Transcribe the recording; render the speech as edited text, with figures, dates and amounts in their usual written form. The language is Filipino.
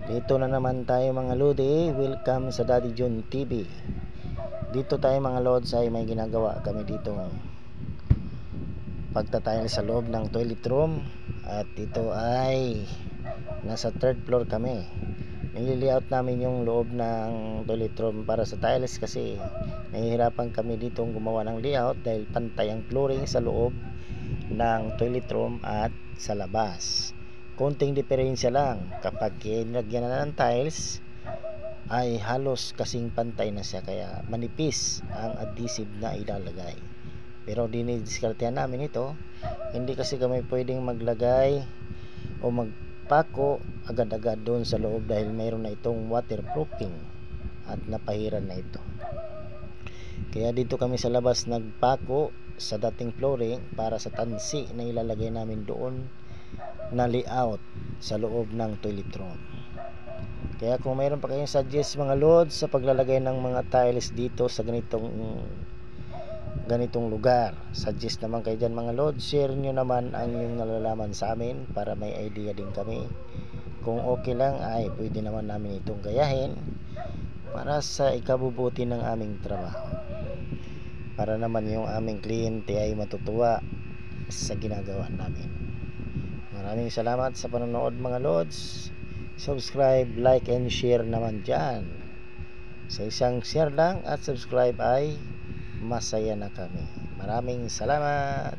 Dito na naman tayo mga lodi. Welcome sa Daddy John TV. Dito tayo mga lods ay may ginagawa kami dito pagtatile sa loob ng toilet room. At ito ay nasa third floor kami. Nililiaut namin yung loob ng toilet room para sa tiles kasi nahihirapan kami dito gumawa ng layout dahil pantay ang flooring sa loob ng toilet room at sa labas. Konting diferensya lang, kapag nilagyan na ng tiles ay halos kasing pantay na siya, kaya manipis ang adhesive na ilalagay. Pero dinidiskartehan namin ito, hindi kasi kami pwedeng maglagay o magpako agad-agad doon sa loob dahil mayroon na itong waterproofing at napahiran na ito. Kaya dito kami sa labas nagpako sa dating flooring para sa tansi na ilalagay namin doon na layout sa loob ng toilet room. Kaya kung mayroon pa kayong suggest mga lods sa paglalagay ng mga tiles dito sa ganitong lugar, suggest naman kayo dyan mga lods. Share nyo naman ang inyong nalalaman sa amin para may idea din kami. Kung okay lang ay pwede naman namin itong gayahin para sa ikabubuti ng aming trabaho, para naman yung aming kliyente ay matutuwa sa ginagawa namin. Maraming salamat sa panonood mga lods. Subscribe, like, and share naman dyan. Sa isang share lang at subscribe ay masaya na kami. Maraming salamat.